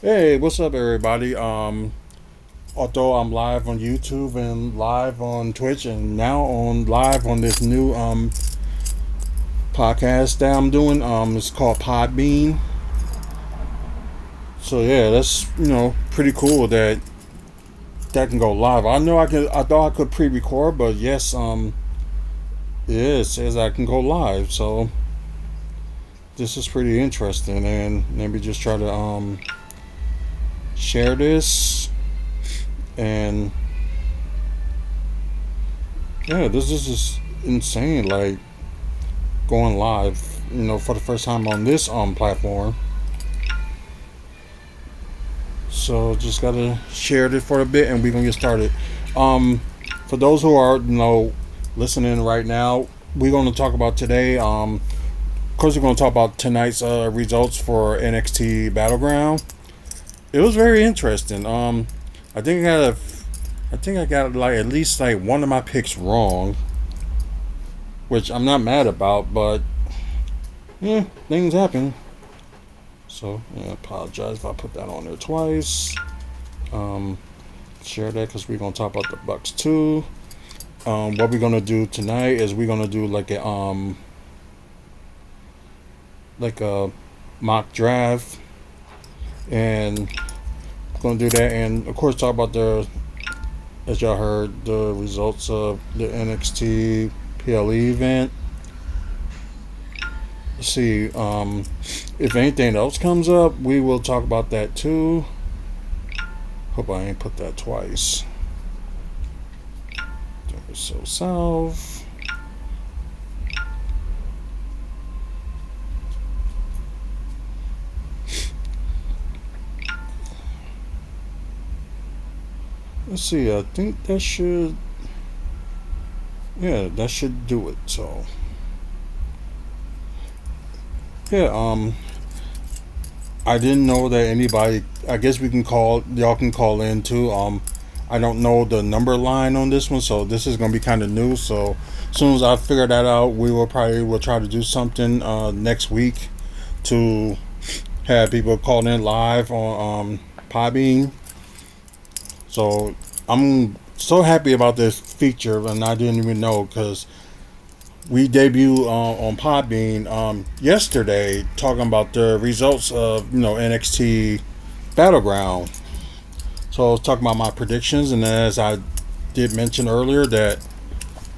Hey, what's up, everybody? Although I'm live on YouTube and live on Twitch and now on live on this new podcast that I'm doing, it's called Podbean. So yeah, that's pretty cool that that can go live. I know I thought I could pre-record, but yes, it says I can go live. So this is pretty interesting, and maybe just try to share this and yeah, this is just insane. Like going live, for the first time on this platform. So just gotta share it for a bit, and we're gonna get started. Um, for those who are listening right now, we're gonna talk about today. Of course, we're gonna talk about tonight's results for NXT Battleground. It was very interesting. I think I got like at least like one of my picks wrong, which I'm not mad about, but yeah, things happen. So yeah, I apologize if I put that on there twice. Um, Share that because we're gonna talk about the Bucks too. What we're gonna do tonight is we're gonna do like a mock draft, and gonna do that, and of course talk about the as y'all heard the results of the NXT PLE event. Let's see. If anything else comes up, we will talk about that too. Hope I ain't put that twice. So south. Let's see. I think that should. Yeah, that should do it. So. Yeah. I didn't know that anybody. I guess we can call. Y'all can call in too. I don't know the number line on this one, so this is gonna be kind of new. So as soon as I figure that out, we will try to do something next week to have people call in live on Podbean. So I'm so happy about this feature, and I didn't even know because we debuted on Podbean yesterday, talking about the results of NXT Battleground. So I was talking about my predictions, and as I did mention earlier, that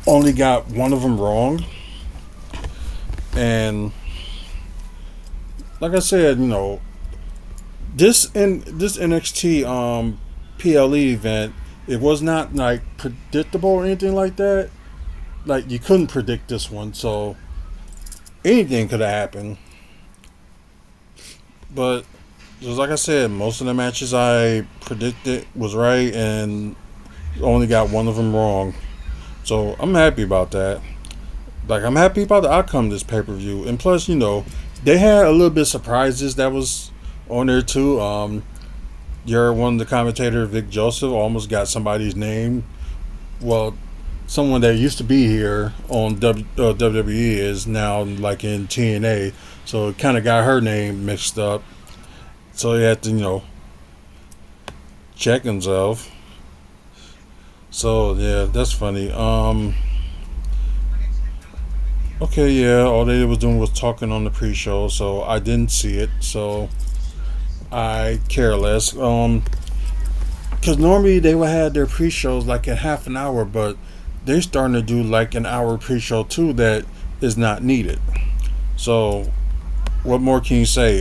only got one of them wrong, and like I said, this NXT PLE event, it was not like predictable or anything like that. Like you couldn't predict this one, so anything could have happened. But just like I said, most of the matches I predicted was right, and only got one of them wrong. So I'm happy about that. Like I'm happy about the outcome of this pay per view, and plus, they had a little bit of surprises that was on there too. You're one of the commentator, Vic Joseph, almost got somebody's name. Well, someone that used to be here on WWE is now like in TNA, so it kind of got her name mixed up. So he had to, check himself. So yeah, that's funny. Okay, yeah, all they was doing was talking on the pre-show, so I didn't see it. So I care less. Because normally they would have their pre-shows like at half an hour, but they're starting to do like an hour pre-show too that is not needed. So what more can you say?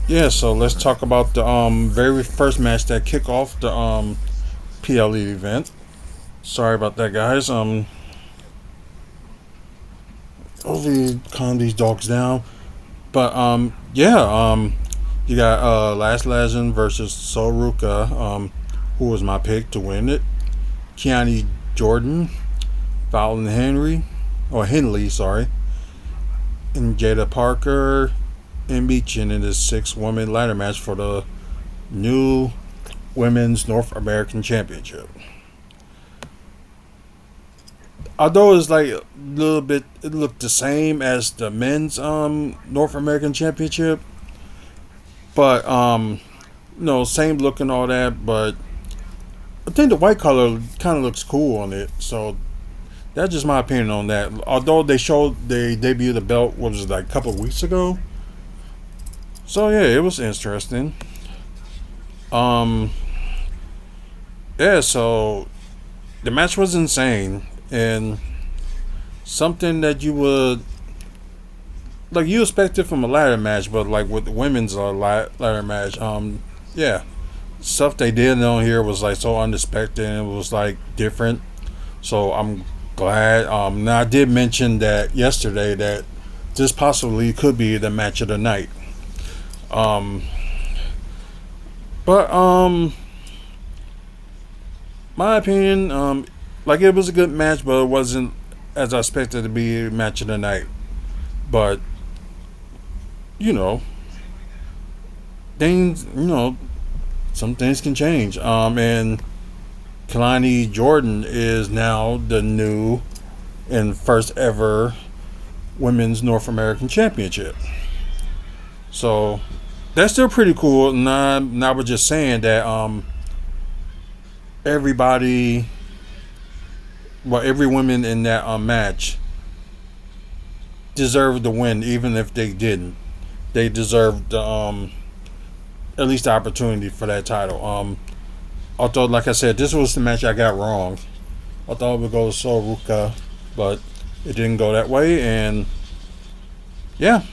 Yeah, so let's talk about the very first match that kicked off the PLE event. Sorry about that, guys. Hopefully calm these dogs down. But yeah, you got Last Legend versus Soruka, who was my pick to win it. Keani Jordan, Fallon Henley, sorry, and Jada Parker and Meechin in this 6-woman ladder match for the new Women's North American Championship. Although it's like a little bit, it looked the same as the men's North American Championship. But same look and all that. But I think the white color kind of looks cool on it. So that's just my opinion on that. Although they debuted the belt, what was it, like a couple of weeks ago? So yeah, it was interesting. Um, yeah, so the match was insane and something that you would like you expect it from a ladder match, but like with the women's ladder match, yeah, stuff they did on here was like so unexpected and it was like different. So I'm glad. Now I did mention that yesterday that this possibly could be the match of the night. Um, but my opinion, like it was a good match, but it wasn't as I expected to be a match of the night. But you know, things, some things can change. And Kalani Jordan is now the new and first ever women's North American championship. So that's still pretty cool. And I was just saying that everybody, well, every woman in that match deserved the win, even if they didn't. They deserved at least the opportunity for that title. Although, like I said, this was the match I got wrong. I thought it would go to Soruka, but it didn't go that way. And yeah,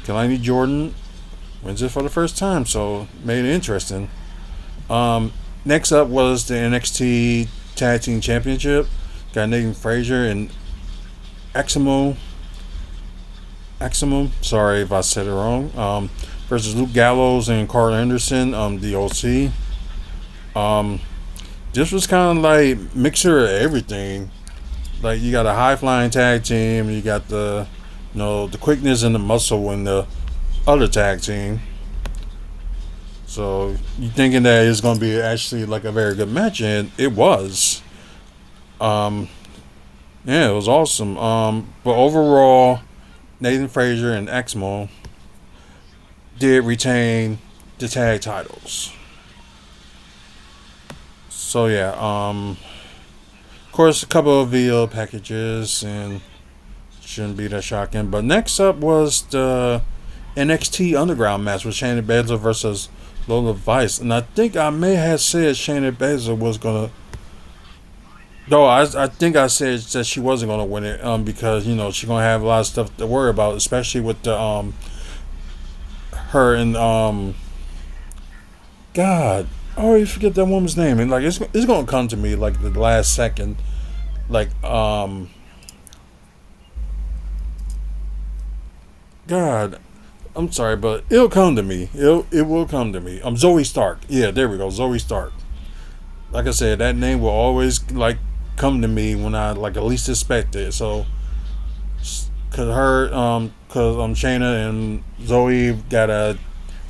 Kalani Jordan wins it for the first time, so made it interesting. Next up was the NXT Tag Team Championship. Got Nathan Frazier and Aximo. Sorry if I said it wrong. Versus Luke Gallows and Carl Anderson, the OC. This was kind of like mixture of everything. Like you got a high flying tag team, you got the quickness and the muscle in the other tag team. So you thinking that it's going to be actually like a very good match, and it was. Yeah, it was awesome. But overall, Nathan Frazier and Exmo did retain the tag titles. So yeah, of course, a couple of video packages, and shouldn't be that shocking. But next up was the NXT Underground match with Shayna Baszler versus Lola Vice, and I think I may have said Shayna Baszler was gonna. No, I think I said that she wasn't gonna win it, because she's gonna have a lot of stuff to worry about, especially with the her and God, I always forget that woman's name, and like it's gonna come to me like the last second, like God, I'm sorry, but it'll come to me. It will come to me. Zoe Stark. Yeah, there we go, Zoe Stark. Like I said, that name will always like come to me when I like at least expect it. So, cause Shayna and Zoe got a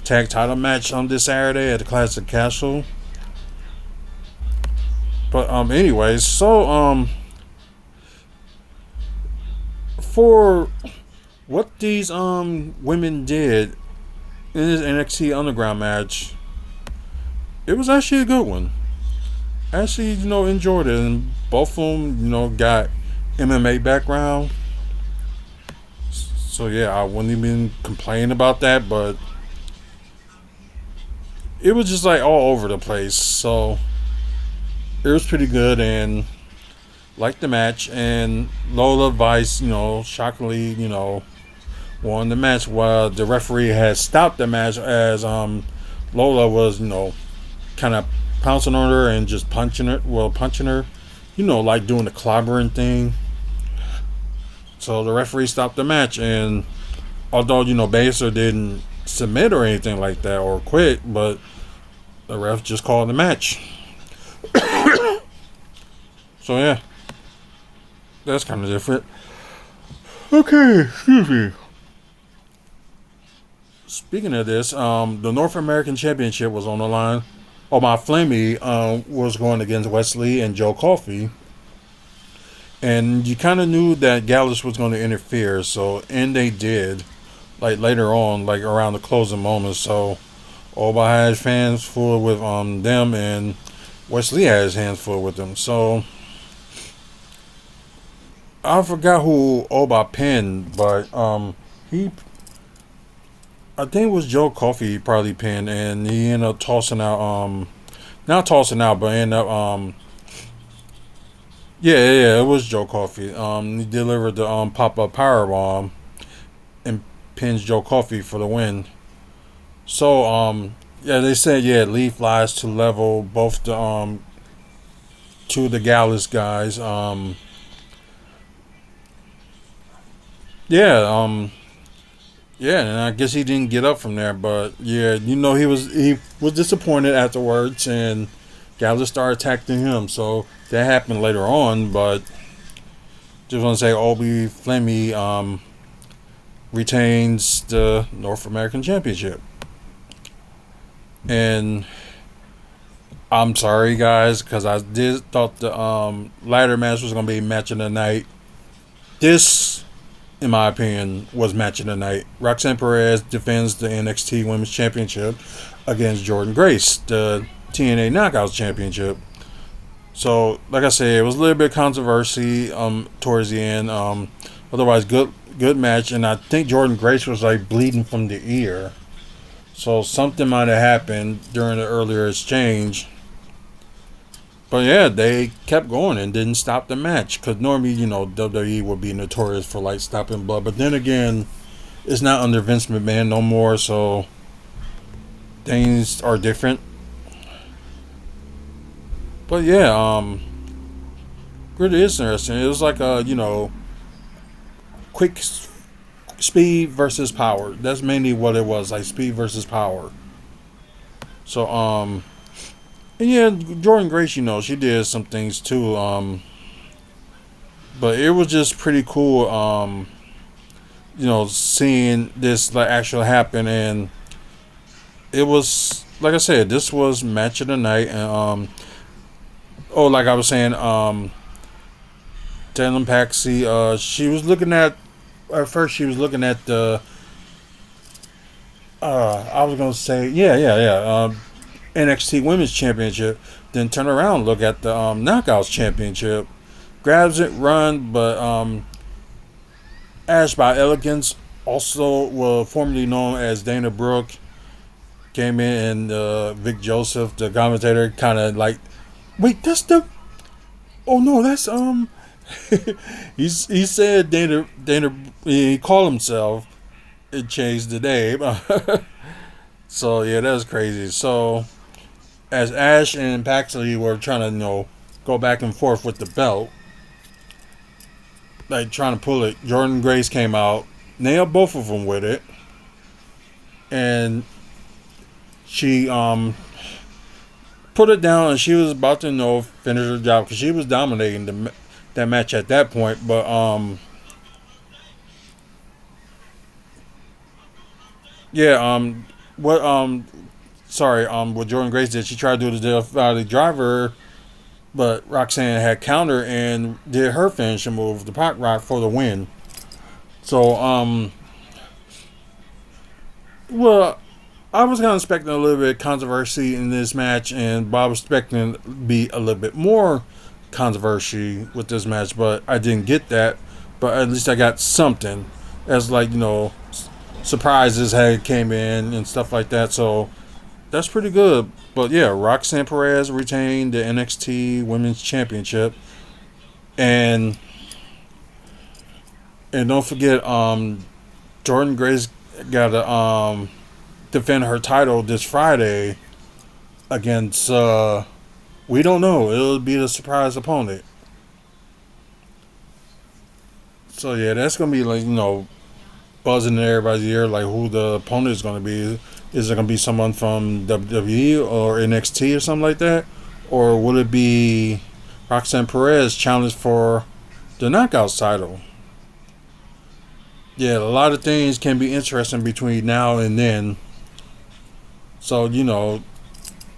tag title match on this Saturday at the Classic Castle. But anyways, so for what these women did in this NXT Underground match, it was actually a good one. Actually, enjoyed it, and both of them, got MMA background. So yeah, I wouldn't even complain about that, but it was just like all over the place. So it was pretty good, and liked the match. And Lola Vice, shockingly, won the match while the referee had stopped the match as Lola was, kind of pouncing on her and just punching her, like doing the clobbering thing. So the referee stopped the match, and although Baszler didn't submit or anything like that or quit, but the ref just called the match. So yeah, that's kind of different. Okay, excuse me. Speaking of this, the North American Championship was on the line. My Flamey was going against Wesley and Joe Coffey. And you kind of knew that Gallus was going to interfere, and they did, like later on, like around the closing moments. So Oba had his hands full with them, and Wesley had his hands full with them. So I forgot who Oba pinned, but he I think it was Joe Coffey probably pinned, and he ended up tossing out not tossing out, but ended up yeah, it was Joe Coffey. He delivered the pop up power bomb and pins Joe Coffey for the win. So yeah, they said yeah, Lee flies to level both the two of the Gallus guys. Yeah, yeah, and I guess he didn't get up from there, but yeah, he was disappointed afterwards, and Gallus started attacking him. So that happened later on, but just want to say Obi Flemmy retains the North American Championship. And I'm sorry, guys, because I did thought the ladder match was gonna be match of the night. This, in my opinion, was match of the night. Roxanne Perez defends the NXT Women's Championship against Jordan Grace, the TNA Knockouts Championship. So, like I said, it was a little bit of controversy towards the end. Otherwise, good match, and I think Jordan Grace was like bleeding from the ear. So something might have happened during the earlier exchange. But yeah, they kept going and didn't stop the match. Because normally, WWE would be notorious for like stopping blood. But then again, it's not under Vince McMahon no more. So things are different. But yeah, really is interesting. It was like a, quick speed versus power. That's mainly what it was, like speed versus power. So, and yeah, Jordan Grace, she did some things too. But it was just pretty cool, seeing this like actually happen, and it was like I said, this was match of the night, and like I was saying, Taylor Paxi, she was looking at first she was looking at the I was gonna say NXT Women's Championship, then turn around and look at the Knockouts Championship, grabs it, run, but Ash by Elegance, also formerly known as Dana Brooke, came in, and Vic Joseph, the commentator, kind of like, wait, that's the, oh no, that's he said Dana he called himself, it changed the name. So yeah, that was crazy. So as Ash and Paxley were trying to go back and forth with the belt, like trying to pull it, Jordan Grace came out, nailed both of them with it, and she put it down, and she was about to finish her job because she was dominating that match at that point. But yeah, what Jordan Grace did, she tried to do the Death Valley Driver, but Roxanne had counter and did her finishing move, the Pop Rock, for the win. So well, I was kind of expecting a little bit of controversy in this match, and Bob was expecting to be a little bit more controversy with this match, but I didn't get that. But at least I got something, as like surprises had came in and stuff like that. So that's pretty good. But yeah, Roxanne Perez retained the NXT Women's Championship, and don't forget, Jordan Grace got to defend her title this Friday against we don't know. It'll be the surprise opponent. So yeah, that's gonna be like buzzing in everybody's ear, like who the opponent is gonna be. Is it gonna be someone from WWE or NXT or something like that, or will it be Roxanne Perez challenge for the Knockouts title? Yeah, a lot of things can be interesting between now and then. So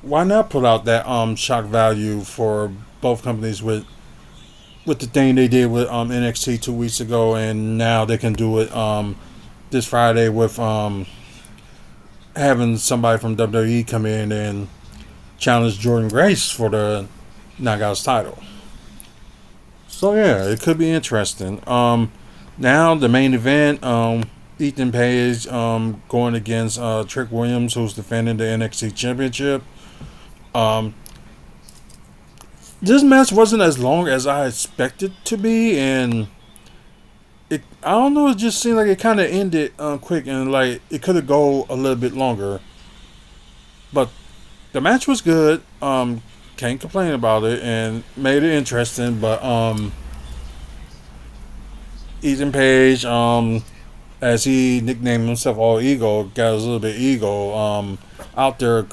why not put out that shock value for both companies with the thing they did with NXT 2 weeks ago, and now they can do it this Friday with having somebody from WWE come in and challenge Jordan Grace for the Knockouts title. So yeah, it could be interesting. Now the main event, Ethan Page going against Trick Williams, who's defending the NXT Championship. Um, this match wasn't as long as I expected to be, and I don't know. It just seemed like it kind of ended quick, and like it could have go a little bit longer. But the match was good. Can't complain about it, and made it interesting. But Ethan Page, as he nicknamed himself All Ego, got a little bit ego out there,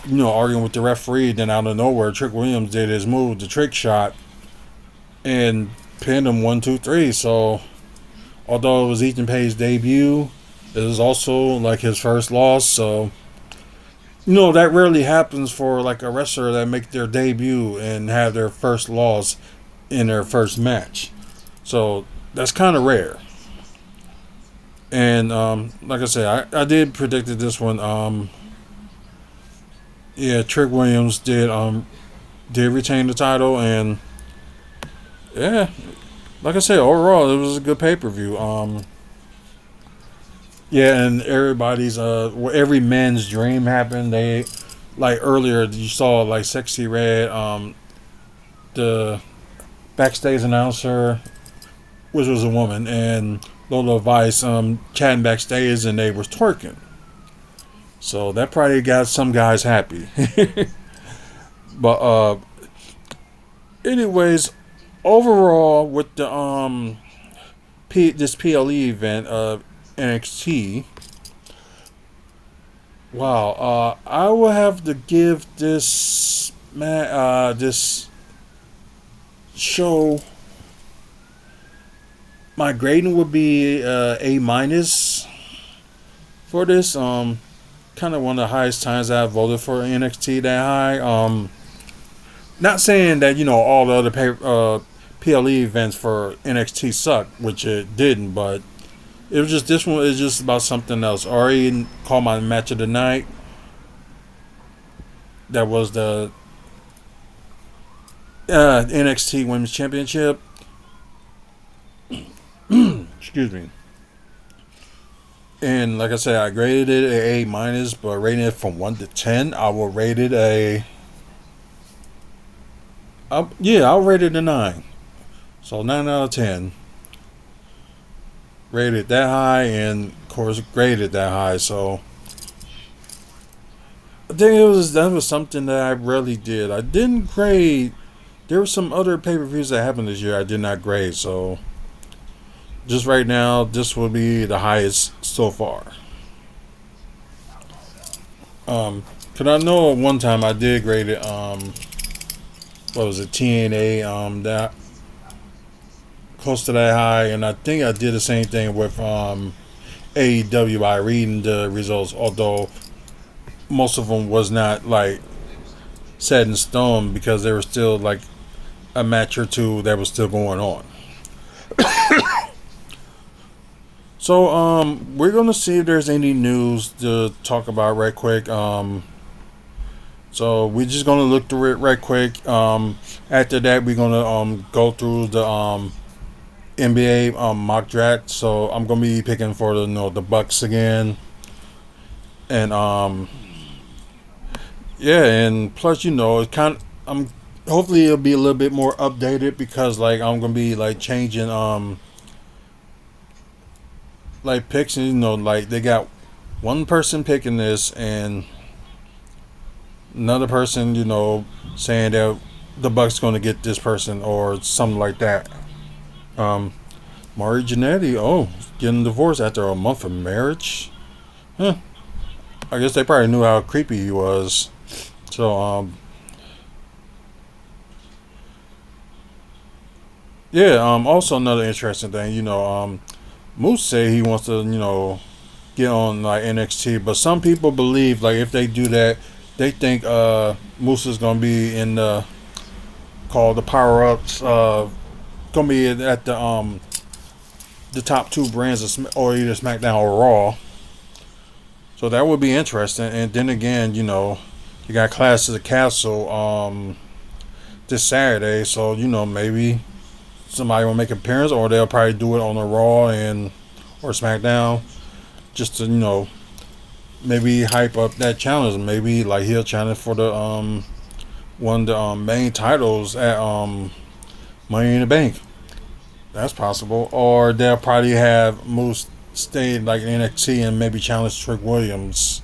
arguing with the referee. Then out of nowhere, Trick Williams did his move, the trick shot, and pinned him 1, 2, 3. So, although it was Ethan Page's debut, it was also like his first loss. So, that rarely happens for like a wrestler that make their debut and have their first loss in their first match. So that's kind of rare. And like I said, I did predicted this one. Yeah, Trick Williams did retain the title, and yeah, like I said, overall it was a good pay per view. Yeah, and everybody's every man's dream happened. They like earlier you saw like Sexy Red, the backstage announcer, which was a woman, and Lola Vice chatting backstage, and they was twerking. So that probably got some guys happy. But anyways, overall with the this PLE event of NXT, wow, I will have to give this this show, my grading would be A minus for this. Kind of one of the highest times I voted for NXT that high. Not saying that all the other PLE events for NXT suck, which it didn't, but it was just this one is just about something else. I already called my match of the night. That was the NXT Women's Championship. Excuse me. And like I said, I graded it A minus, but rating it from 1 to 10, I will rate it I'll rate it a 9. So 9 out of 10. Rated that high, and of course graded that high. So I think that was something that I rarely did. I didn't grade. There were some other pay-per-views that happened this year I did not grade. So just right now, this will be the highest so far. Cause I know one time I did grade it. What was it, TNA? That close to that high, and I think I did the same thing with AEW by reading the results. Although most of them was not like set in stone because there was still like a match or two that was still going on. So we're gonna see if there's any news to talk about right quick. So we're just gonna look through it right quick. After that, we're gonna go through the NBA mock draft. So I'm gonna be picking for the Bucks again, and yeah, and plus it kind of, hopefully it'll be a little bit more updated because like I'm gonna be like changing like picks, and like they got one person picking this and another person saying that the Bucks going to get this person or something like that. Mari Jannetty, getting divorced after a month of marriage. I guess they probably knew how creepy he was. So yeah, also another interesting thing, Moose say he wants to, get on like NXT, but some people believe like if they do that, they think Moose is gonna be in the called the Power Ups, gonna be at the top two brands of or either SmackDown or Raw. So that would be interesting. And then again, you got Clash of the Castle this Saturday. So maybe somebody will make an appearance, or they'll probably do it on a Raw and or SmackDown, just to maybe hype up that challenge. Maybe like he'll challenge for the one of the main titles at Money in the Bank. That's possible. Or they'll probably have Moose stay like in NXT and maybe challenge Trick Williams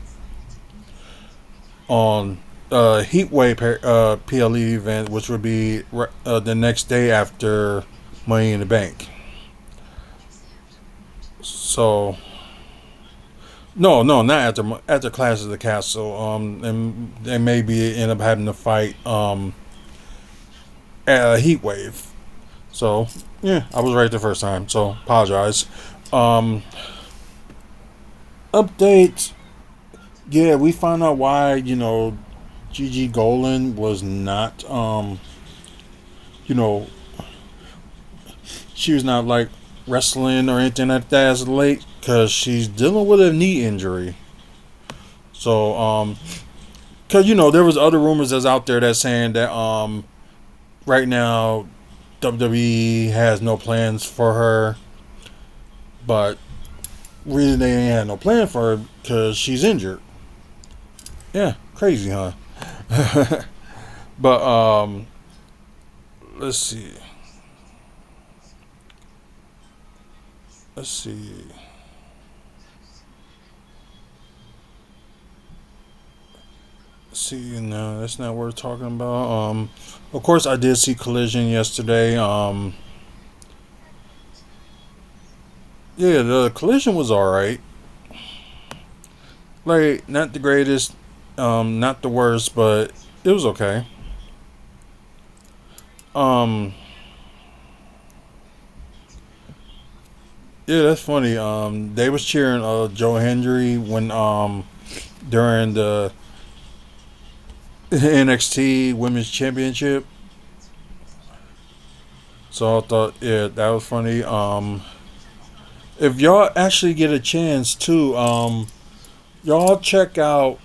on Heatwave PLE event, which would be the next day after Money in the Bank. So no, no, not after Clash of the Castle. And they maybe end up having to fight at a Heatwave. So yeah, I was right the first time. So apologize. Um, Update. Yeah, we found out why Gigi Golan was not you know she was not like wrestling or anything like that as of late because she's dealing with a knee injury. So because there was other rumors that's out there that's saying that right now WWE has no plans for her, but reason they ain't had no plan for her because she's injured. Yeah, crazy, huh? But let's see. Let's see. See, no, that's not what we're talking about. Of course, I did see Collision yesterday. Yeah, the Collision was all right. Like, not the greatest, not the worst, but it was okay. Um, yeah, that's funny. They was cheering Joe Hendry when during the NXT Women's Championship. So I thought, yeah, that was funny. If y'all actually get a chance to, y'all check out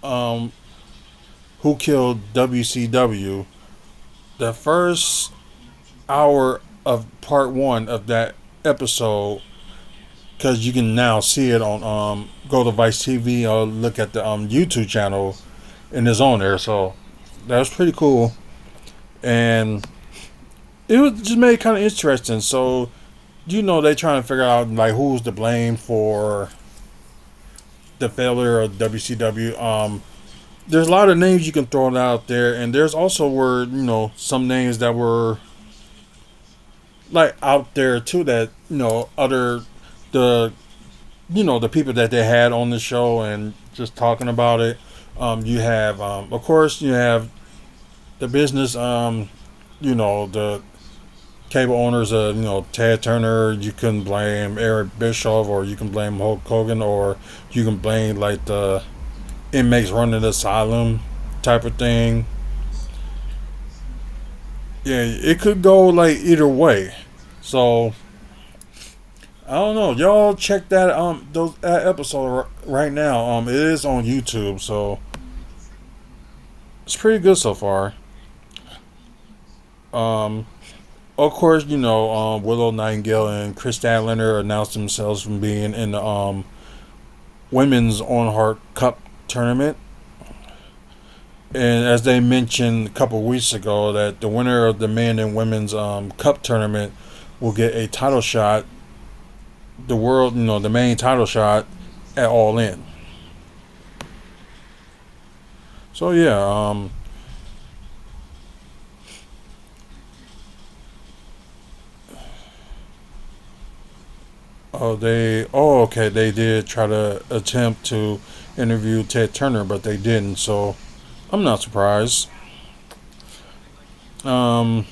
um, Who Killed WCW. The first hour of part one of that episode, because you can now see it on go to Vice TV or look at the YouTube channel, and it's on there. So that was pretty cool, and it was just made it kind of interesting. So they trying to figure out like who's to blame for the failure of WCW. There's a lot of names you can throw out there, and there's also were some names that were like out there too that other the the people that they had on the show and just talking about it. You have of course you have the business the cable owners, Ted Turner. You can blame Eric Bischoff, or you can blame Hulk Hogan, or you can blame like the inmates running the asylum type of thing. Yeah, it could go like either way. So I don't know. Y'all check that episode right now. It is on YouTube, so it's pretty good so far. Of course, Willow Nightingale and Chris Statlander announced themselves from being in the Women's On Heart Cup tournament. And as they mentioned a couple weeks ago, that the winner of the men and women's cup tournament will get a title shot, the main title shot at All In. So yeah, okay, they did try to attempt to interview Ted Turner, but they didn't. So I'm not surprised. Um,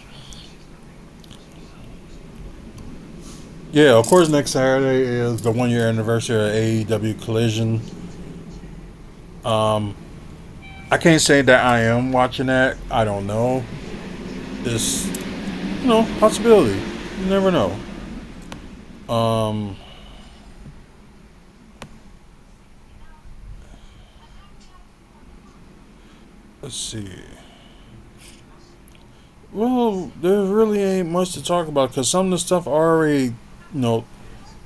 yeah, of course, next Saturday is the 1 year anniversary of AEW Collision. Um, I can't say that I am watching that. I don't know. It's possibility. You never know. Um, Let's see. Well, there really ain't much to talk about because some of the stuff already,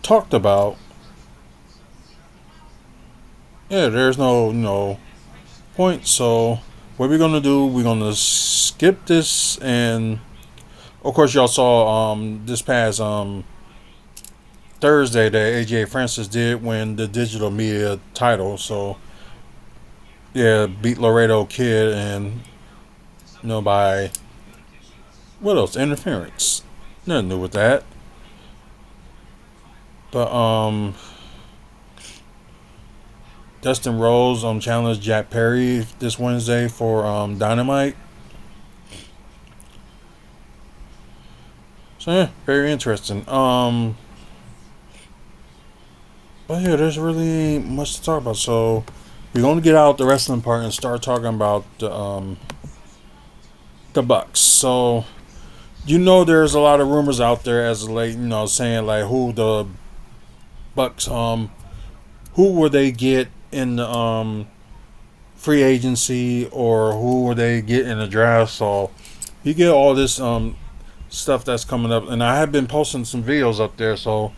talked about. Yeah, there's no, point. So, what we're gonna do? We're gonna skip this, and of course, y'all saw this past Thursday that AJ Francis did win the digital media title. So, yeah, beat Laredo Kid, and by what else? Interference. Nothing new with that. But Dustin Rose challenged Jack Perry this Wednesday for Dynamite. So yeah, very interesting. But yeah, there's really much to talk about. So we're going to get out the wrestling part and start talking about the Bucks. So there's a lot of rumors out there as of late, saying like who the Bucks who will they get in the free agency, or who will they get in the draft. So you get all this stuff that's coming up, and I have been posting some videos up there, so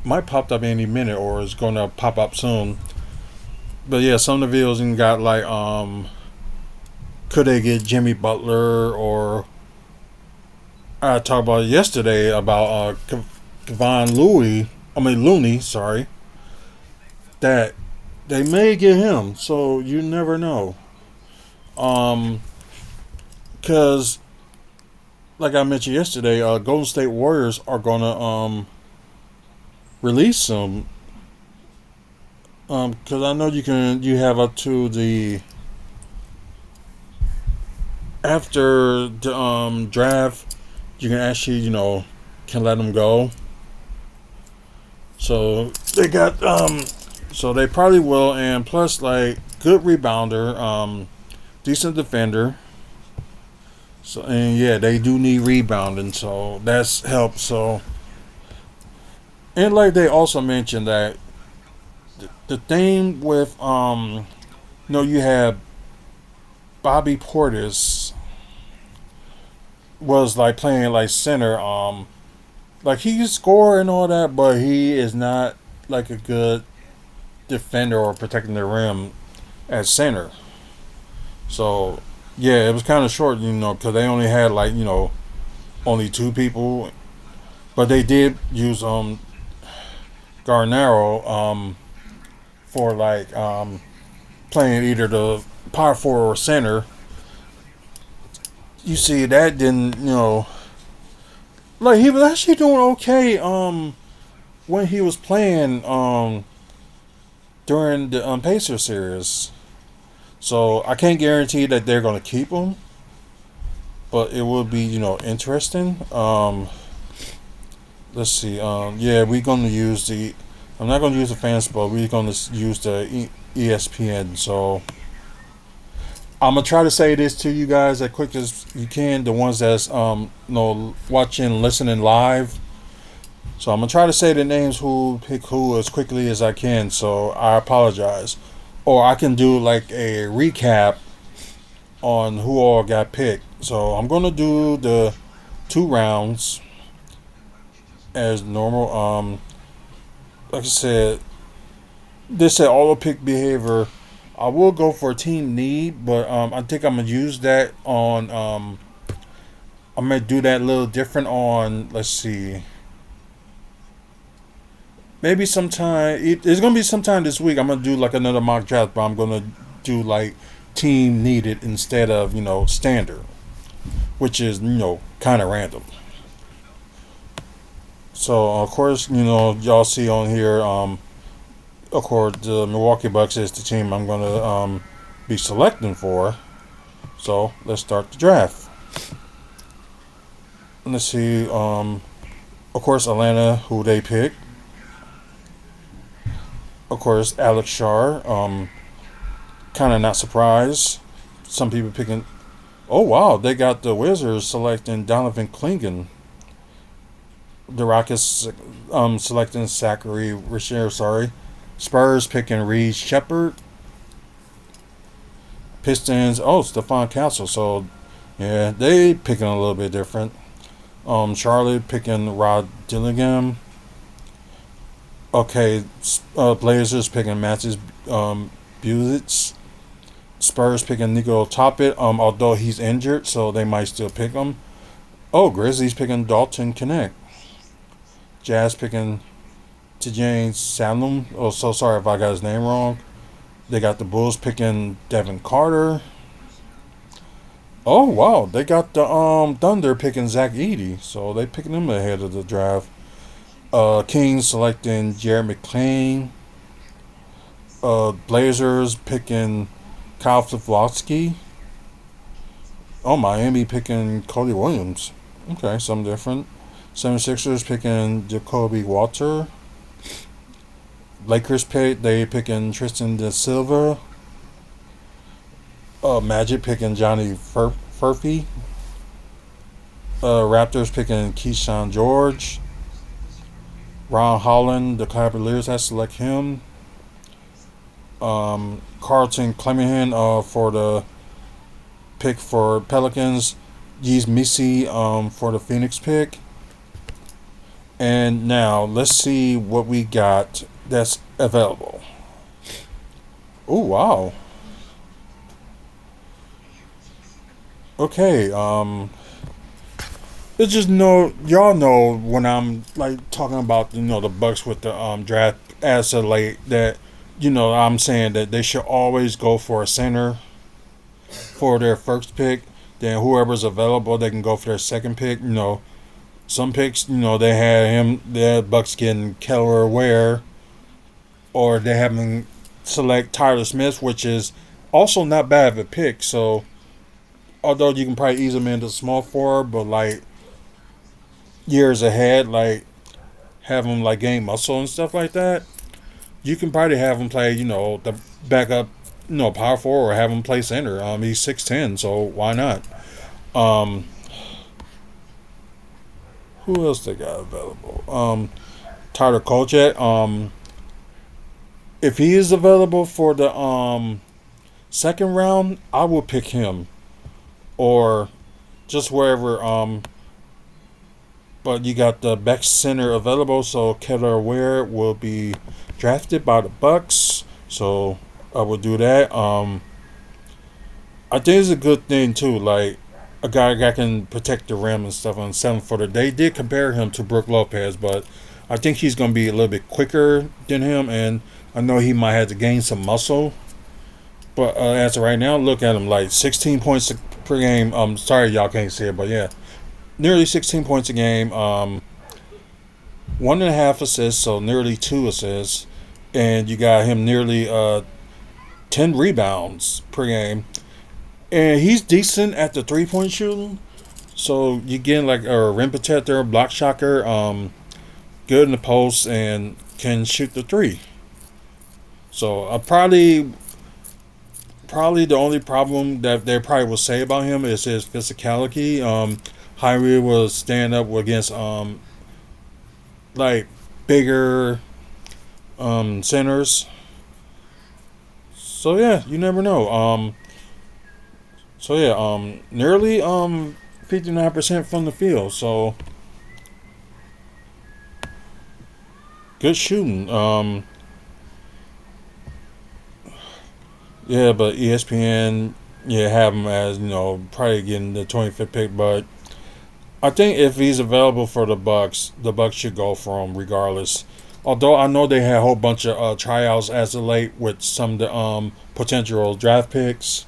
might pop up any minute or is going to pop up soon. But yeah, some of the videos even got like could they get Jimmy Butler, or I talked about it yesterday about Kevon Looney, sorry, that they may get him. So you never know. Because like I mentioned yesterday, Golden State Warriors are gonna release him. Because I know you have up to the after the draft, you can actually can let them go. So they got so they probably will, and plus like good rebounder, decent defender. So and yeah, they do need rebounding, so that's helped. So and like they also mentioned that the thing with you have Bobby Portis was like playing like center, like he can score and all that, but he is not like a good defender or protecting the rim at center. So yeah, it was kind of short, because they only had like only two people, but they did use Garnero for like playing either the power forward or center. You see that didn't like he was actually doing okay when he was playing during the Pacer series. So I can't guarantee that they're gonna keep him, but it would be interesting. Let's see. Yeah, we're gonna use the. I'm not gonna use the fans, but we're gonna use the ESPN. So I'm gonna try to say this to you guys as quick as you can. The ones that's watching, listening live. So I'm gonna try to say the names who pick who as quickly as I can. So I apologize, or I can do like a recap on who all got picked. So I'm gonna do the 2 rounds as normal. Like I said, this said auto pick behavior. I will go for team need, but I think I'm gonna use that on. I'm gonna do that a little different on. Let's see. Maybe sometime it's gonna be sometime this week. I'm gonna do like another mock draft, but I'm gonna do like team needed instead of standard, which is kind of random. So of course y'all see on here. Of course, the Milwaukee Bucks is the team I'm gonna be selecting for. So let's start the draft. Let's see. Of course, Atlanta, who they pick. Of course, Alex Shar. Kind of not surprised. Some people picking. Oh wow, they got the Wizards selecting Donovan Clingan. The Rockets selecting Zachary Richer. Sorry. Spurs picking Reed Shepard. Pistons. Oh, Stephon Castle. So yeah, they picking a little bit different. Charlotte picking Rod Dillingham. Okay, Blazers picking Matthews Bullets. Spurs picking Nico Toppett. Although he's injured, so they might still pick him. Oh, Grizzlies picking Dalton Connect. Jazz picking Tijane Salem. Oh, so sorry if I got his name wrong. They got the Bulls picking Devin Carter. Oh wow, they got the Thunder picking Zach Edey, so they picking him ahead of the draft. Kings selecting Jared McClain. Blazers picking Kyle Fliflowski. Oh, Miami picking Cody Williams. Okay, something different. 76ers picking Jacoby Walter. Lakers they picking Tristan Da Silva. Magic picking Johnny Furphy. Raptors picking Keyshawn George. Ron Holland, the Cavaliers have select him. Carlton Clemingham for the pick for Pelicans. Yeez Missy for the Phoenix pick. And now let's see what we got that's available. Oh wow. Okay, it's just y'all know when I'm like talking about the Bucks with the draft as of late that I'm saying that they should always go for a center for their first pick. Then whoever's available, they can go for their second pick. Some picks, they had Bucks getting Keller Ware, or they have them select Tyler Smith, which is also not bad of a pick. So, although you can probably ease him into small forward, but like years ahead, like have him like gain muscle and stuff like that, you can probably have him play, the backup, power forward, or have him play center. He's 6'10", so why not? Who else they got available? Tyler Kolchak. If he is available for the second round, I will pick him, or just wherever. But you got the back center available, so Keller Ware will be drafted by the Bucks. So I will do that. I think it's a good thing too. Like a guy that can protect the rim and stuff on 7-footer. They did compare him to Brook Lopez, but I think he's going to be a little bit quicker than him, and I know he might have to gain some muscle. But as of right now, look at him, like 16 points per game. Sorry y'all can't see it, but yeah, nearly 16 points a game. 1.5 assists, so nearly 2 assists, and you got him nearly 10 rebounds per game. And he's decent at the 3-point shooting. So you get like a rim protector, block shocker, good in the post, and can shoot the 3. So probably the only problem that they probably will say about him is his physicality. Kyrie will stand up against like bigger centers. So yeah, you never know. Nearly 59% from the field. So good shooting. Yeah, but ESPN have him as probably getting the 25th pick, but I think if he's available for the Bucks should go for him regardless. Although I know they had a whole bunch of tryouts as of late with some of the potential draft picks.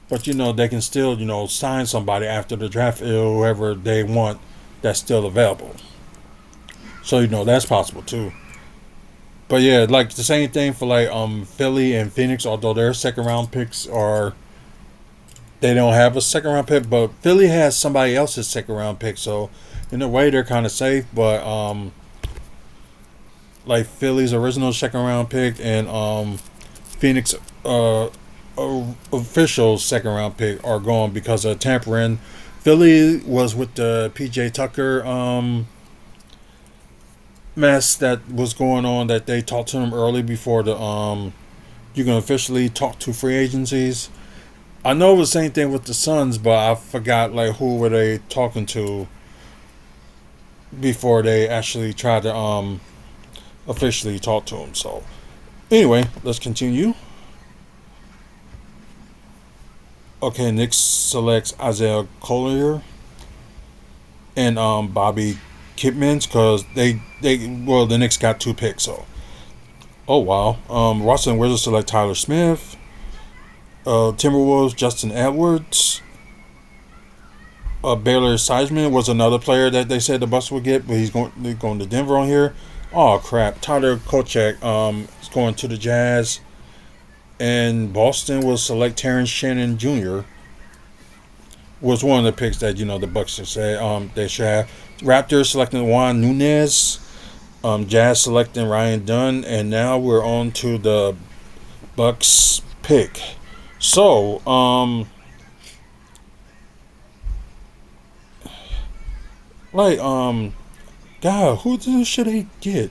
But, they can still, sign somebody after the draft, whoever they want that's still available. So, that's possible too. But yeah, like the same thing for like Philly and Phoenix, although their second round picks they don't have a second round pick, but Philly has somebody else's second round pick, so in a way they're kind of safe. But like Philly's original second round pick and Phoenix official second round pick are gone because of tampering. Philly was with the PJ Tucker mess that was going on, that they talked to him early before the you can officially talk to free agencies, I know it was the same thing with the Suns, but I forgot like who were they talking to before they actually tried to officially talk to him. So anyway, let's continue. Okay, Knicks selects Isaiah Collier and Bobby Kidmans because the Knicks got 2 picks. So oh wow, Washington Wizards select Tyler Smith. Timberwolves Justin Edwards. Baylor Seisman was another player that they said the Bucks would get, but they're going to Denver on here. Oh crap! Tyler Kochek is going to the Jazz, and Boston will select Terrence Shannon Jr. Was one of the picks that the Bucks should say they should have. Raptors selecting Juan Nunez, Jazz selecting Ryan Dunn, and now we're on to the Bucks pick. So God, who should they get?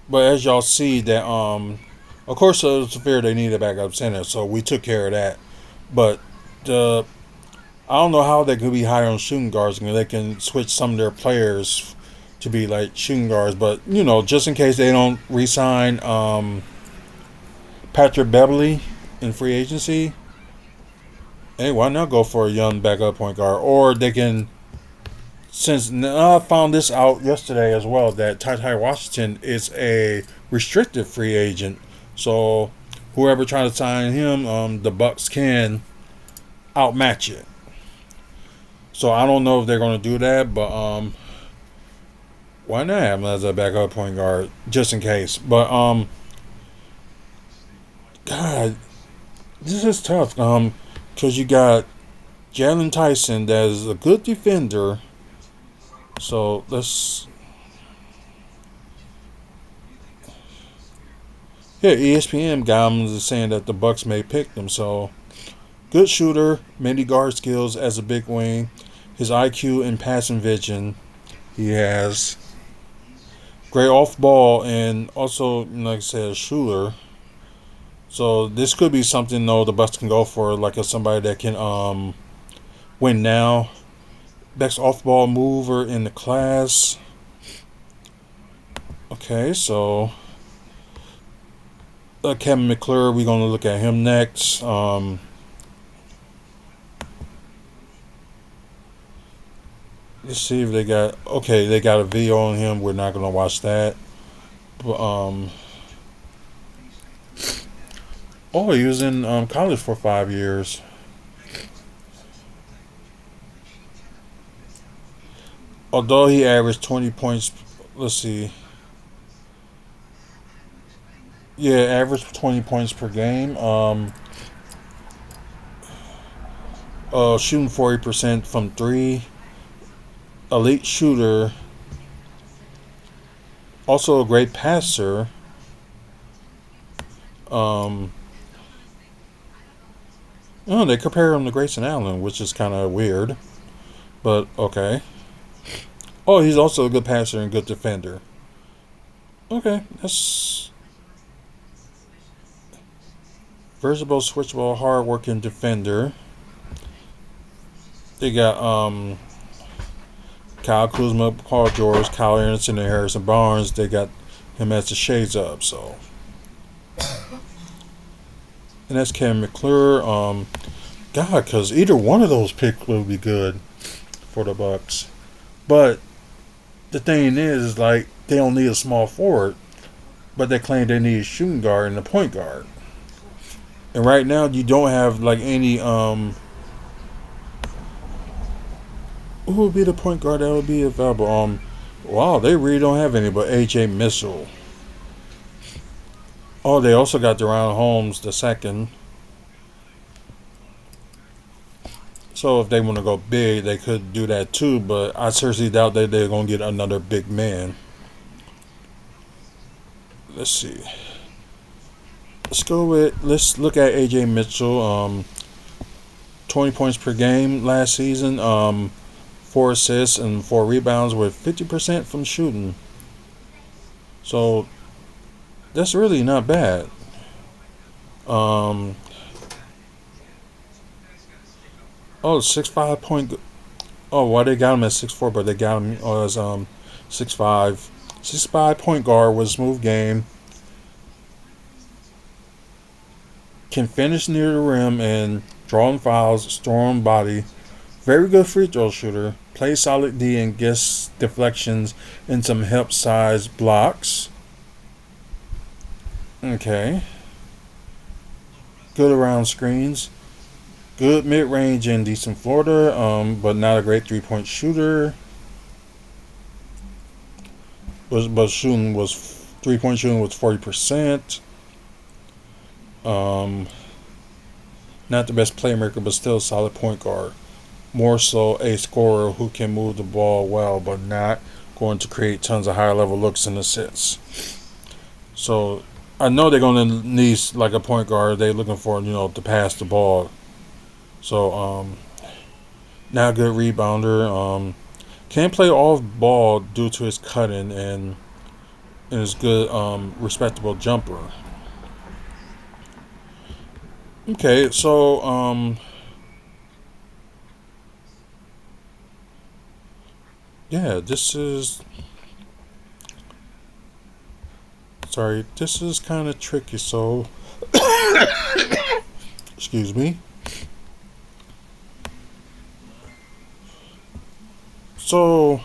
But as y'all see that of course it's fair they need a backup center, so we took care of that. But the I don't know how they could be higher on shooting guards. They can switch some of their players to be like shooting guards, but just in case they don't re-sign Patrick Beverly in free agency, hey, why not go for a young backup point guard? Or they can, since I found this out yesterday as well, that Ty Washington is a restricted free agent. So whoever tries to sign him, the Bucks can outmatch it. So I don't know if they're going to do that, but why not have him as a backup point guard just in case? But God, this is tough. Because you got Jalen Tyson that is a good defender. So let's. Yeah, ESPN got him saying that the Bucks may pick them. So good shooter, many guard skills as a big wing. His IQ and passing vision, he has. Great off ball and also, like I said, a shooter. So this could be something though the Bucks can go for, like somebody that can win now. Best off ball mover in the class. Okay, so Kevin McClure, we're gonna look at him next. Let's see if they got they got a video on him. We're not gonna watch that. But he was in college for 5 years. Although he averaged 20 points, let's see. Yeah, averaged 20 points per game. Shooting 40% from 3. Elite shooter. Also a great passer. They compare him to Grayson Allen, which is kind of weird. But, okay. Oh, he's also a good passer and good defender. Okay, that's versatile, switchable, hard-working defender. They got Kyle Kuzma, Paul George, Kyle Anderson, and Harrison Barnes. They got him as the shades up. So, and that's Kevin McClure. God, because either one of those picks would be good for the Bucks. But the thing is, like, they don't need a small forward, but they claim they need a shooting guard and a point guard. And right now, you don't have like any. Who would be the point guard that would be available? Wow, they really don't have any but AJ Mitchell. Oh, they also got Deron Holmes the second. So if they want to go big, they could do that too. But I seriously doubt that they're gonna get another big man. Let's see. Let's look at AJ Mitchell. 20 points per game last season. 4 assists and 4 rebounds with 50% from shooting. So that's really not bad. Oh, 6'5" point. Oh, why they got him at 6'4", but they got him as 6'5". 6'5" point guard with a smooth game. Can finish near the rim and drawing fouls, strong body. Very good free throw shooter. Plays solid D and gets deflections and some help size blocks. Okay. Good around screens. Good mid range and decent floater, but not a great 3-point shooter. But shooting was 3-point shooting was 40%. Not the best playmaker, but still a solid point guard. More so a scorer who can move the ball well, but not going to create tons of higher level looks and assists. So I know they're going to need like a point guard. They're looking for to pass the ball. So not a good rebounder. Can't play off ball due to his cutting and his good respectable jumper. Okay, so yeah, this is kind of tricky. So excuse me. So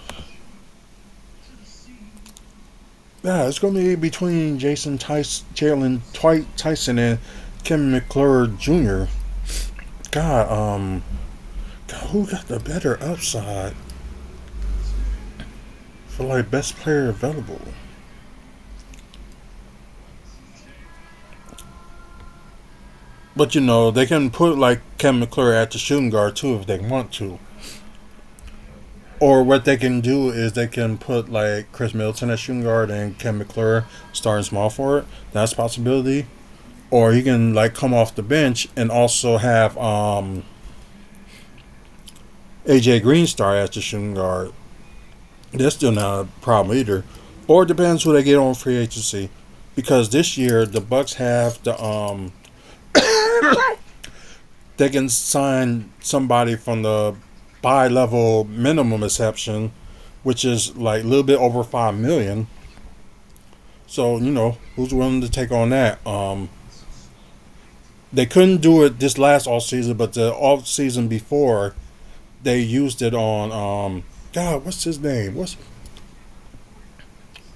yeah, it's gonna be between Jalen Tyson, and Kevin McClure Jr. God, who got the better upside for like best player available? But they can put like Kevin McClure at the shooting guard too if they want to. Or what they can do is they can put like Chris Middleton at shooting guard and Kevin McClure starting small forward. That's a possibility. Or he can like come off the bench and also have AJ Green start as the shooting guard. That's still not a problem either. Or it depends who they get on free agency. Because this year the Bucks have the they can sign somebody from the bi-level minimum exception, which is like a little bit over $5 million. So who's willing to take on that? They couldn't do it this last off season, but the off season before, they used it on God, what's his name? What's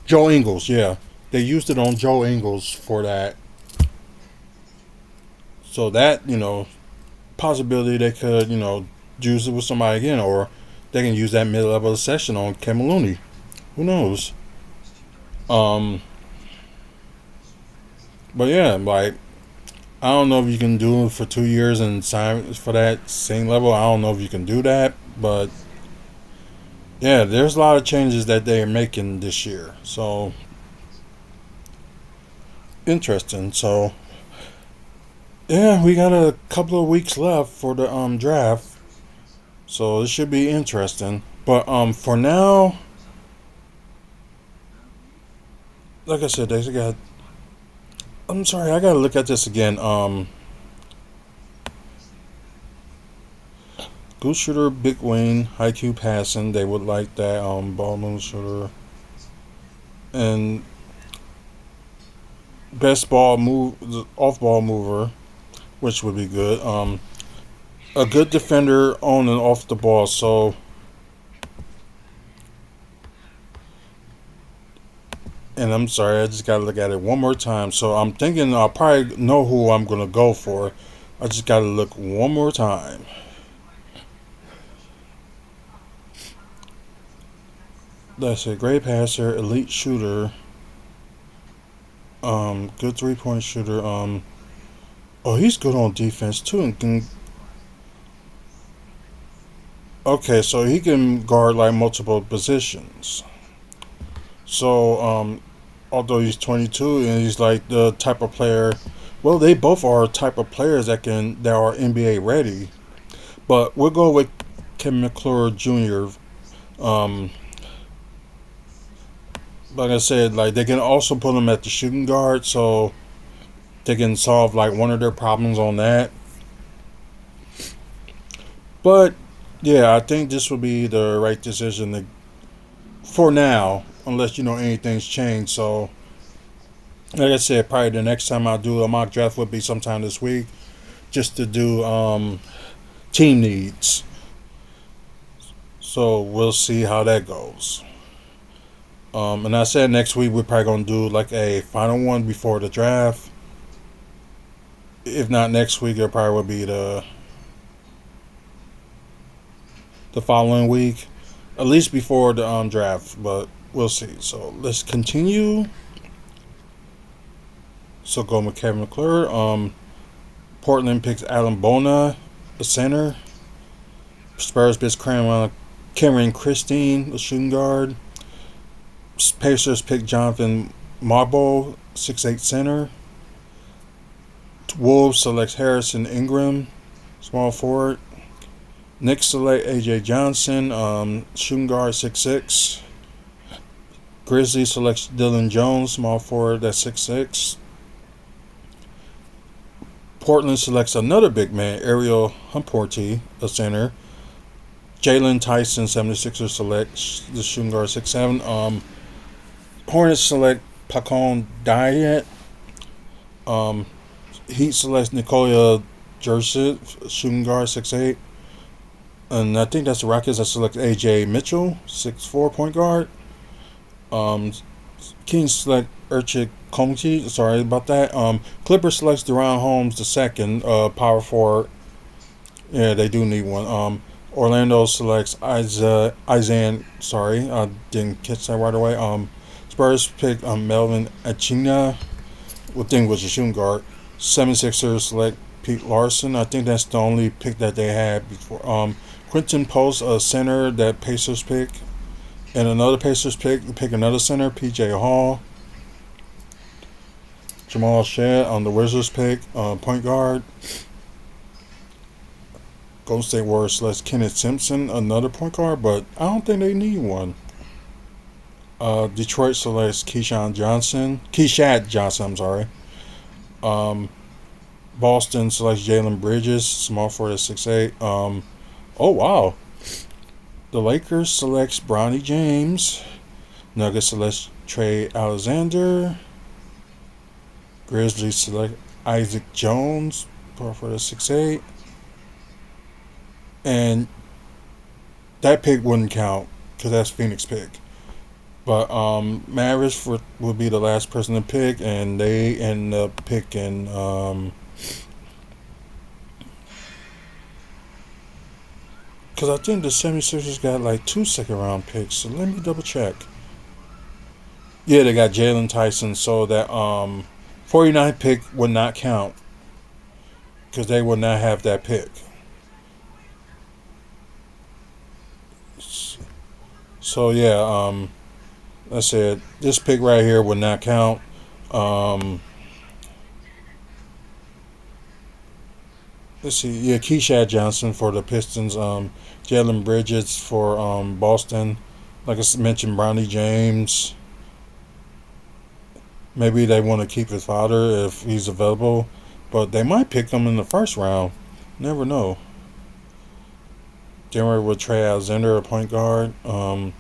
Joe Ingles? Yeah, they used it on Joe Ingles for that. So that possibility they could use it with somebody again, or they can use that mid-level session on Kevin Looney. Who knows? Um, but yeah, like I don't know if you can do it for 2 years and sign for that same level. I don't know if you can do that, but yeah, there's a lot of changes that they are making this year. So interesting. So yeah, we got a couple of weeks left for the draft. So it should be interesting. But for now, like I said, they got. I'm sorry, I gotta look at this again. Good shooter, big wing, high Q passing. They would like that. Ball move shooter, and best ball move, off ball mover, which would be good. A good defender on and off the ball. So and I'm sorry, I just gotta look at it one more time. So I'm thinking I'll probably know who I'm gonna go for. I just gotta look one more time. That's a great passer, elite shooter, good 3-point shooter. Oh, he's good on defense too, and can. Okay, so he can guard like multiple positions. So, although he's 22 and he's like the type of player, well, they both are type of players that are NBA ready. But we'll go with Kevin McClure Jr. Um, like I said, like they can also put him at the shooting guard, so they can solve like one of their problems on that. But yeah, I think this would be the right decision for now, unless anything's changed. So, like I said, probably the next time I do a mock draft would be sometime this week, just to do team needs. So we'll see how that goes. And I said next week we're probably gonna do like a final one before the draft. If not next week, it probably will be the following week, at least before the draft. But we'll see. So let's continue. So go with Kevin McClure. Portland picks Alan Bona, the center. Spurs picks Cameron Christine, the shooting guard. Pacers pick Jonathan Marble, 6'8" center. Wolves selects Harrison Ingram, small forward. Knicks select AJ Johnson, shooting guard, 6'6". Grizzlies selects Dylan Jones, small forward, that's 6'6". Portland selects another big man, Ariel Humporti, a center. Jalen Tyson, 76ers selects the shooting guard, 6'7". Hornets select Pacon Diet. Heat selects Nikola Jursic, shooting guard, 6'8". And I think that's the Rockets that select AJ Mitchell, 6'4", point guard. Kings select Urchik Komchi. Sorry about that. Clippers selects Deron Holmes, the second, power forward. Yeah, they do need one. Orlando selects Isaiah. Sorry, I didn't catch that right away. Spurs pick Melvin Achina. What thing was a shooting guard? 76ers select Pete Larson. I think that's the only pick that they had before. Quentin Post, a center that Pacers pick. And another Pacers pick another center, PJ Hall. Jamal Shedd on the Wizards pick, point guard. Golden State Warriors selects Kenneth Simpson, another point guard, but I don't think they need one. Detroit selects Keyshawn Johnson, I'm sorry. Boston selects Jalen Bridges, small forward at 6'8". Oh wow. The Lakers selects Bronny James. Nuggets selects Trey Alexander. Grizzlies select Isaac Jones, power forward at 6'8". And that pick wouldn't count because that's Phoenix pick. But Mavericks would be the last person to pick, and they end up picking because I think the 76ers got like 2 second-round picks. So let me double check. Yeah, they got Jalen Tyson, so that 49 pick would not count because they would not have that pick. So yeah, I said this pick right here would not count. Let's see. Yeah, Keyshawn Johnson for the Pistons. Jalen Bridges for Boston. Like I mentioned, Bronny James. Maybe they want to keep his father if he's available, but they might pick him in the first round. Never know. Denver with Trey Alexander, a point guard. And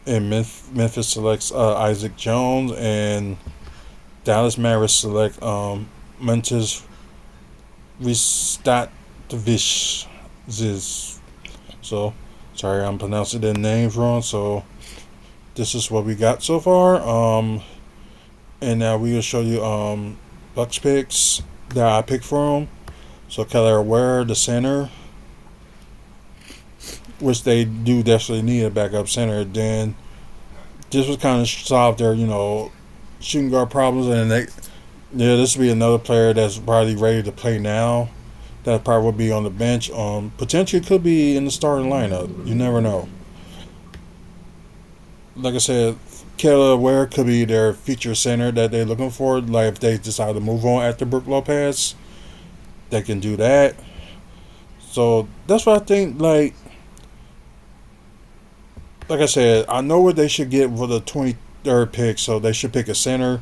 Memphis selects Isaac Jones, and Dallas Mavericks select Mentis Ristatovich. So, sorry, I'm pronouncing their names wrong. So, this is what we got so far. And now we will show you Bucks picks that I picked for them. So, Keller Ware, the center, which they do definitely need a backup center. Then this was kind of solved their, shooting guard problems, and this will be another player that's probably ready to play now. That probably will be on the bench. Potentially could be in the starting lineup. You never know. Like I said, Keller Ware could be their feature center that they're looking for. Like if they decide to move on after Brook Lopez, they can do that. So that's what I think. Like I said, I know what they should get for the 23rd pick. So they should pick a center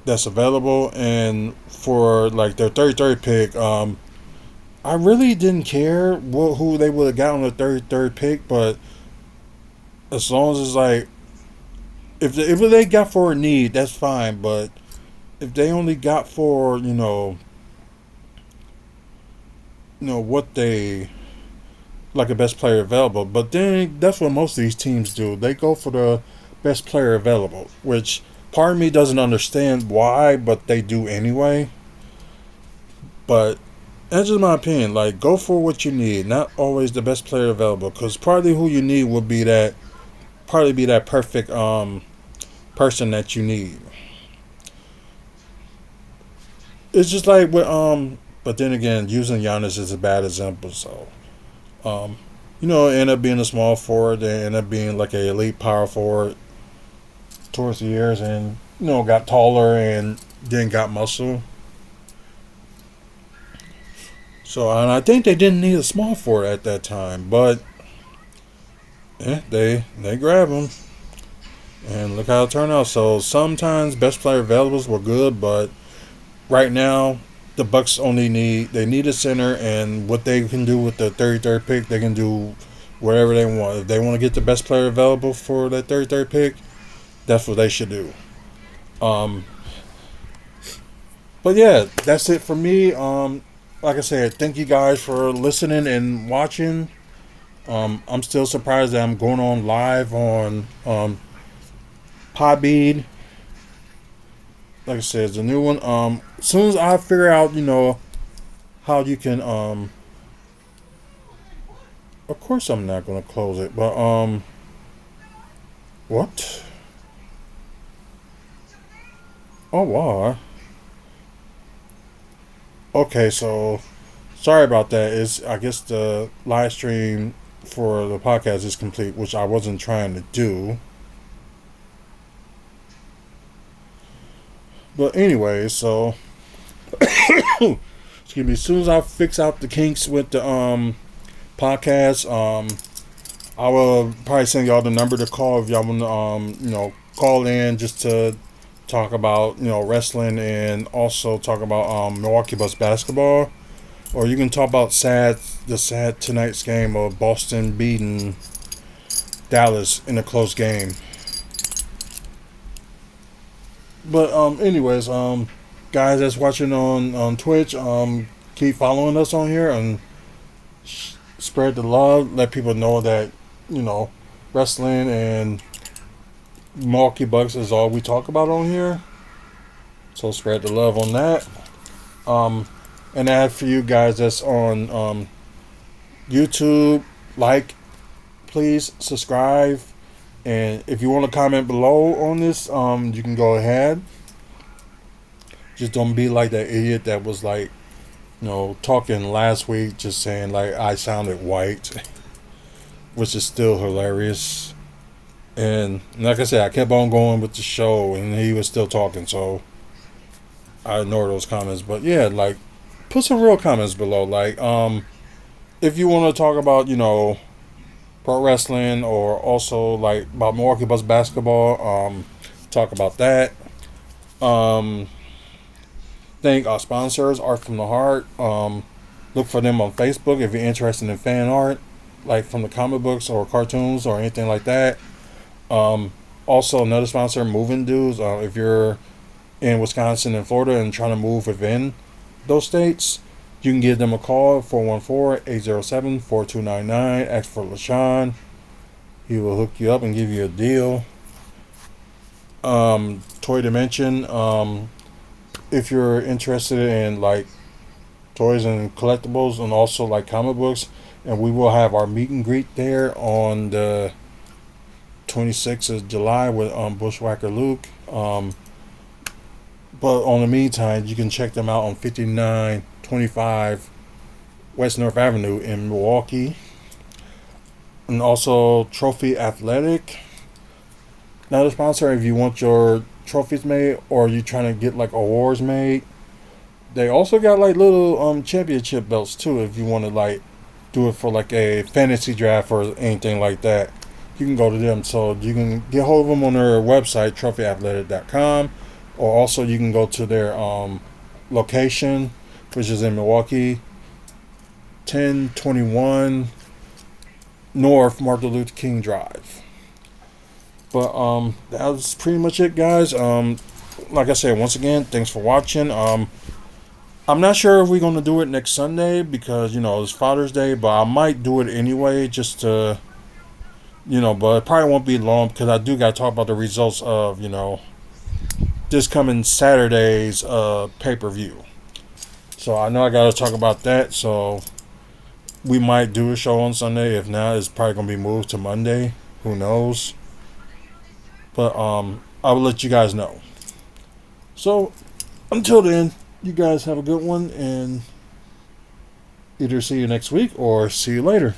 that's available, and for like their 33rd pick, I really didn't care who they would have got on the third pick, but as long as it's like if they got for a need, that's fine. But if they only got for what they like a best player available, but then that's what most of these teams do. They go for the best player available, which part of me doesn't understand why, but they do anyway. But that's just my opinion. Like, go for what you need, not always the best player available, because probably who you need would be that perfect person that you need. It's just like with but then again, using Giannis is a bad example. So um, end up being a small forward, and end up being like a elite power forward towards the years, and got taller and then got muscle. So, and I think they didn't need a small forward at that time, but they grab him, and look how it turned out. So sometimes best player availables were good, but right now the Bucks they need a center, and what they can do with the 33rd pick, they can do whatever they want. If they want to get the best player available for that 33rd pick, that's what they should do. Um, but yeah, that's it for me. Like I said, thank you guys for listening and watching. I'm still surprised that I'm going on live on Podbean. Like I said, it's a new one. As soon as I figure out, how you can, of course I'm not gonna close it, but what? Oh wow. Okay, so sorry about that. I guess the live stream for the podcast is complete, which I wasn't trying to do. But anyway, so excuse me. As soon as I fix out the kinks with the podcast, I will probably send y'all the number to call if y'all want to call in just to talk about wrestling, and also talk about Milwaukee Bucks basketball, or you can talk about the sad tonight's game of Boston beating Dallas in a close game. But anyways, guys that's watching on Twitch, keep following us on here and spread the love. Let people know that wrestling and Milwaukee Bucks is all we talk about on here. So spread the love on that. And that for you guys that's on YouTube, please subscribe. And if you want to comment below on this, you can go ahead. Just don't be like that idiot that was like, talking last week, just saying like I sounded white, which is still hilarious. And like I said, I kept on going with the show, and he was still talking, so I ignored those comments. But yeah, like, put some real comments below. Like, if you want to talk about, pro wrestling, or also like about Milwaukee Bucks basketball, talk about that. Thank our sponsors, Art from the Heart. Look for them on Facebook if you're interested in fan art, like from the comic books or cartoons or anything like that. Also, another sponsor, Moving Dudes. If you're in Wisconsin and Florida and trying to move within those states, you can give them a call, 414-807-4299. Ask for LaShawn. He will hook you up and give you a deal. Toy Dimension. If you're interested in like toys and collectibles, and also like comic books, and we will have our meet and greet there on the 26th of July with Bushwhacker Luke. But on the meantime, you can check them out on 5925 West North Avenue in Milwaukee. And also Trophy Athletic. Another sponsor, if you want your trophies made, or you trying to get like awards made, they also got like little championship belts too, if you want to like do it for like a fantasy draft or anything like that. You can go to them. So you can get hold of them on their website, trophyathletic.com, or also you can go to their location, which is in Milwaukee, 1021 North Martin Luther King Drive. But that was pretty much it, guys. Like I said, once again, thanks for watching. I'm not sure if we're gonna do it next Sunday because it's Father's Day, but I might do it anyway just to but it probably won't be long because I do got to talk about the results of this coming Saturday's pay-per-view. So I know I got to talk about that. So we might do a show on Sunday. If not, it's probably gonna be moved to Monday. Who knows? But I will let you guys know. So until then, you guys have a good one, and either see you next week or see you later.